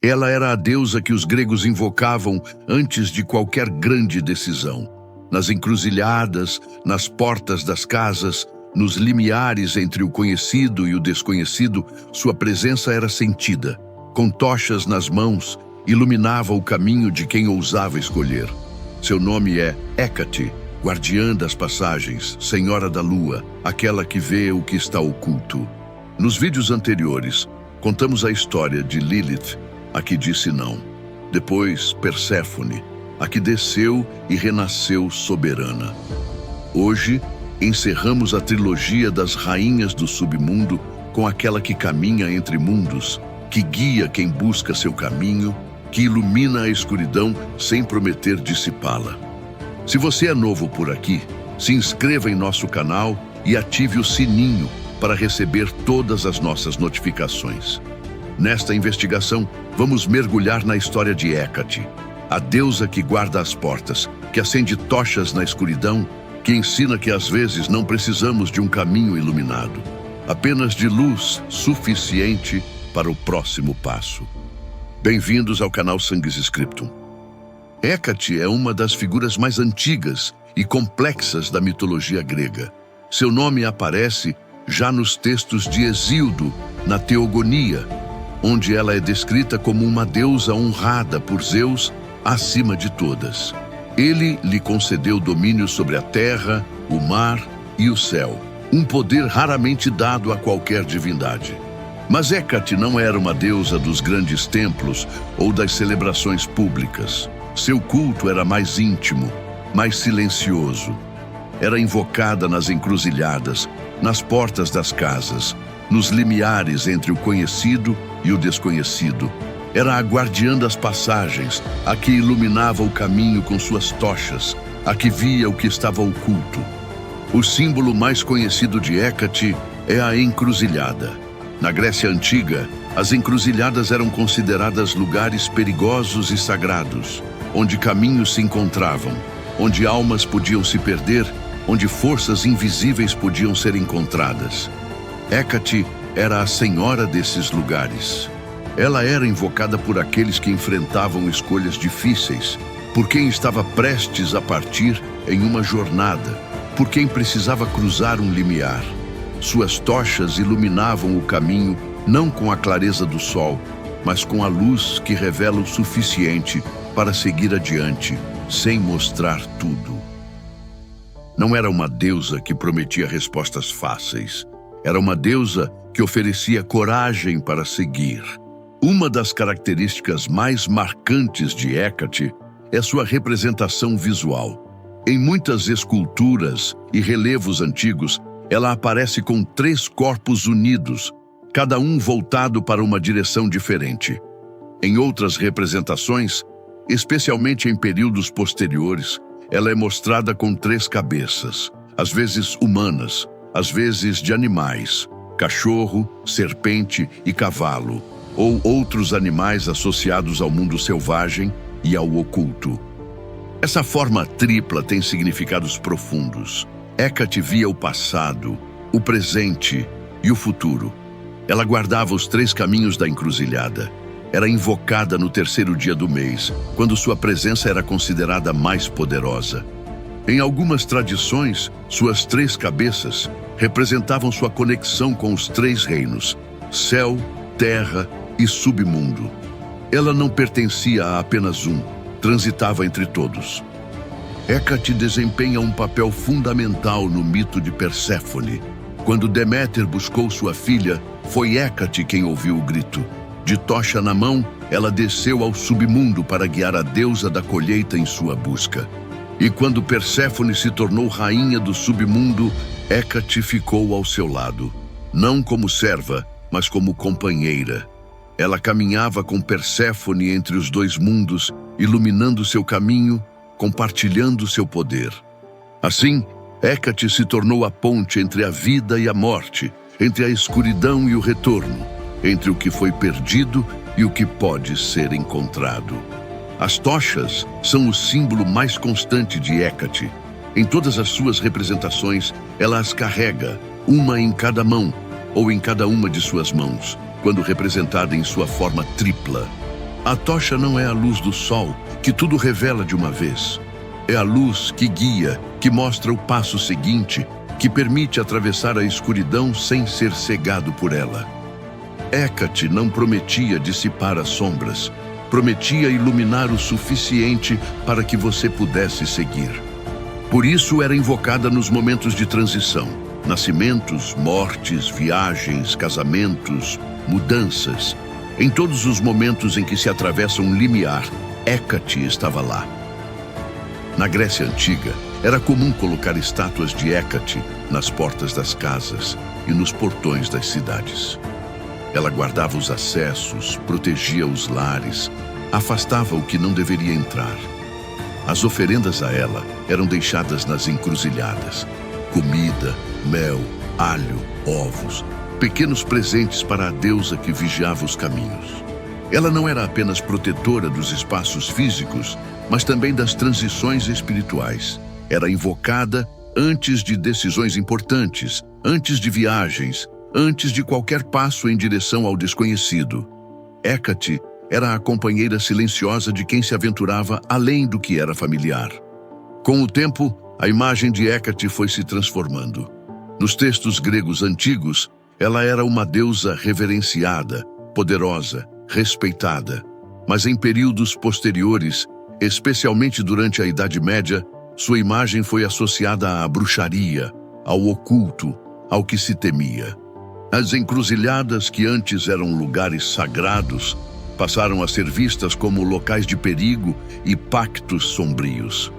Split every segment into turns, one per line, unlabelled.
Ela era a deusa que os gregos invocavam antes de qualquer grande decisão. Nas encruzilhadas, nas portas das casas, nos limiares entre o conhecido e o desconhecido, sua presença era sentida. Com tochas nas mãos, iluminava o caminho de quem ousava escolher. Seu nome é Hécate, guardiã das passagens, senhora da lua, aquela que vê o que está oculto. Nos vídeos anteriores, contamos a história de Lilith, a que disse não. Depois, Perséfone, a que desceu e renasceu soberana. Hoje, encerramos a trilogia das rainhas do submundo com aquela que caminha entre mundos, que guia quem busca seu caminho, que ilumina a escuridão sem prometer dissipá-la. Se você é novo por aqui, se inscreva em nosso canal e ative o sininho para receber todas as nossas notificações. Nesta investigação, vamos mergulhar na história de Hécate, a deusa que guarda as portas, que acende tochas na escuridão, que ensina que às vezes não precisamos de um caminho iluminado, apenas de luz suficiente para o próximo passo. Bem-vindos ao canal Sanguis Scriptum. Hécate é uma das figuras mais antigas e complexas da mitologia grega. Seu nome aparece já nos textos de Hesíodo, na Teogonia, onde ela é descrita como uma deusa honrada por Zeus acima de todas. Ele lhe concedeu domínio sobre a terra, o mar e o céu, um poder raramente dado a qualquer divindade. Mas Hécate não era uma deusa dos grandes templos ou das celebrações públicas. Seu culto era mais íntimo, mais silencioso. Era invocada nas encruzilhadas, nas portas das casas, nos limiares entre o conhecido e o desconhecido. Era a guardiã das passagens, a que iluminava o caminho com suas tochas, a que via o que estava oculto. O símbolo mais conhecido de Hécate é a encruzilhada. Na Grécia Antiga, as encruzilhadas eram consideradas lugares perigosos e sagrados, onde caminhos se encontravam, onde almas podiam se perder, onde forças invisíveis podiam ser encontradas. Hécate era a senhora desses lugares. Ela era invocada por aqueles que enfrentavam escolhas difíceis, por quem estava prestes a partir em uma jornada, por quem precisava cruzar um limiar. Suas tochas iluminavam o caminho não com a clareza do sol, mas com a luz que revela o suficiente para seguir adiante, sem mostrar tudo. Não era uma deusa que prometia respostas fáceis. Era uma deusa que oferecia coragem para seguir. Uma das características mais marcantes de Hécate é sua representação visual. Em muitas esculturas e relevos antigos, ela aparece com 3 corpos unidos, cada um voltado para uma direção diferente. Em outras representações, especialmente em períodos posteriores, ela é mostrada com 3 cabeças, às vezes humanas, às vezes de animais, cachorro, serpente e cavalo, ou outros animais associados ao mundo selvagem e ao oculto. Essa forma tripla tem significados profundos. Hécate via o passado, o presente e o futuro. Ela guardava os 3 caminhos da encruzilhada. Era invocada no 3º dia do mês, quando sua presença era considerada mais poderosa. Em algumas tradições, suas 3 cabeças representavam sua conexão com os 3 reinos, céu, terra e submundo. Ela não pertencia a apenas um, transitava entre todos. Hécate desempenha um papel fundamental no mito de Perséfone. Quando Deméter buscou sua filha, foi Hécate quem ouviu o grito. De tocha na mão, ela desceu ao submundo para guiar a deusa da colheita em sua busca. E quando Perséfone se tornou rainha do submundo, Hécate ficou ao seu lado, não como serva, mas como companheira. Ela caminhava com Perséfone entre os 2 mundos, iluminando seu caminho, compartilhando seu poder. Assim, Hécate se tornou a ponte entre a vida e a morte, entre a escuridão e o retorno, entre o que foi perdido e o que pode ser encontrado. As tochas são o símbolo mais constante de Hécate. Em todas as suas representações, ela as carrega, uma em cada mão, ou em cada uma de suas mãos, quando representada em sua forma tripla. A tocha não é a luz do sol, que tudo revela de uma vez. É a luz que guia, que mostra o passo seguinte, que permite atravessar a escuridão sem ser cegado por ela. Hécate não prometia dissipar as sombras, prometia iluminar o suficiente para que você pudesse seguir. Por isso era invocada nos momentos de transição, nascimentos, mortes, viagens, casamentos, mudanças. Em todos os momentos em que se atravessa um limiar, Hécate estava lá. Na Grécia Antiga, era comum colocar estátuas de Hécate nas portas das casas e nos portões das cidades. Ela guardava os acessos, protegia os lares, afastava o que não deveria entrar. As oferendas a ela eram deixadas nas encruzilhadas: comida, mel, alho, ovos, pequenos presentes para a deusa que vigiava os caminhos. Ela não era apenas protetora dos espaços físicos, mas também das transições espirituais. Era invocada antes de decisões importantes, antes de viagens, antes de qualquer passo em direção ao desconhecido. Hécate era a companheira silenciosa de quem se aventurava além do que era familiar. Com o tempo, a imagem de Hécate foi se transformando. Nos textos gregos antigos, ela era uma deusa reverenciada, poderosa, respeitada. Mas em períodos posteriores, especialmente durante a Idade Média, sua imagem foi associada à bruxaria, ao oculto, ao que se temia. As encruzilhadas, que antes eram lugares sagrados, passaram a ser vistas como locais de perigo e pactos sombrios.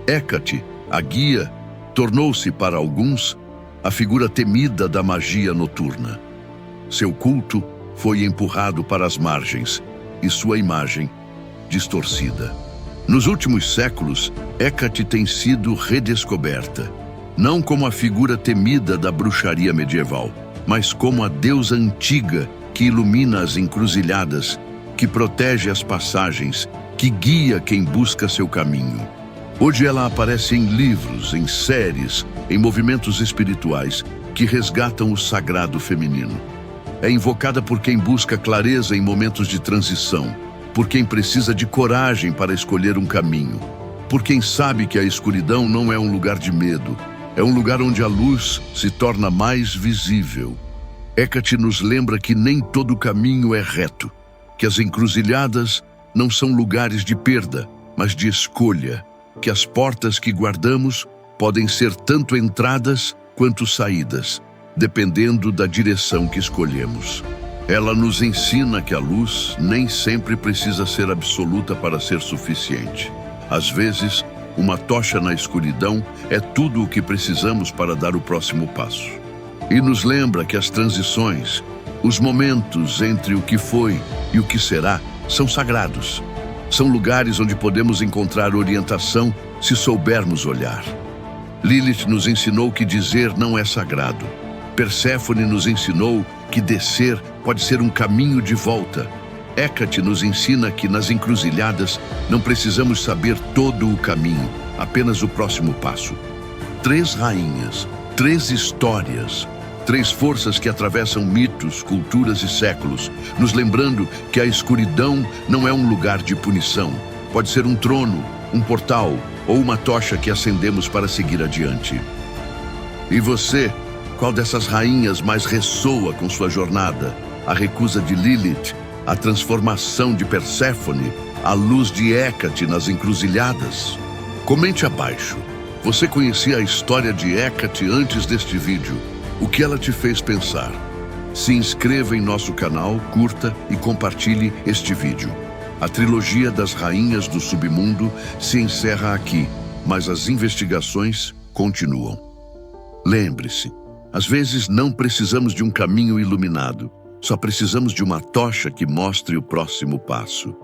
Hécate, a guia, tornou-se para alguns a figura temida da magia noturna. Seu culto foi empurrado para as margens e sua imagem distorcida. Nos últimos séculos, Hécate tem sido redescoberta, não como a figura temida da bruxaria medieval, mas como a deusa antiga que ilumina as encruzilhadas, que protege as passagens, que guia quem busca seu caminho. Hoje ela aparece em livros, em séries, em movimentos espirituais que resgatam o sagrado feminino. É invocada por quem busca clareza em momentos de transição, por quem precisa de coragem para escolher um caminho, por quem sabe que a escuridão não é um lugar de medo, é um lugar onde a luz se torna mais visível. Hécate nos lembra que nem todo caminho é reto, que as encruzilhadas não são lugares de perda, mas de escolha, que as portas que guardamos podem ser tanto entradas quanto saídas, dependendo da direção que escolhemos. Ela nos ensina que a luz nem sempre precisa ser absoluta para ser suficiente. Às vezes, uma tocha na escuridão é tudo o que precisamos para dar o próximo passo. E nos lembra que as transições, os momentos entre o que foi e o que será, são sagrados. São lugares onde podemos encontrar orientação se soubermos olhar. Lilith nos ensinou que dizer não é sagrado. Perséfone nos ensinou que descer pode ser um caminho de volta. Hécate nos ensina que nas encruzilhadas não precisamos saber todo o caminho, apenas o próximo passo. 3 rainhas, 3 histórias, 3 forças que atravessam mitos, culturas e séculos, nos lembrando que a escuridão não é um lugar de punição. Pode ser um trono, um portal ou uma tocha que acendemos para seguir adiante. E você, qual dessas rainhas mais ressoa com sua jornada? A recusa de Lilith, a transformação de Perséfone, a luz de Hécate nas encruzilhadas? Comente abaixo. Você conhecia a história de Hécate antes deste vídeo? O que ela te fez pensar? Se inscreva em nosso canal, curta e compartilhe este vídeo. A trilogia das rainhas do submundo se encerra aqui, mas as investigações continuam. Lembre-se, às vezes não precisamos de um caminho iluminado, só precisamos de uma tocha que mostre o próximo passo.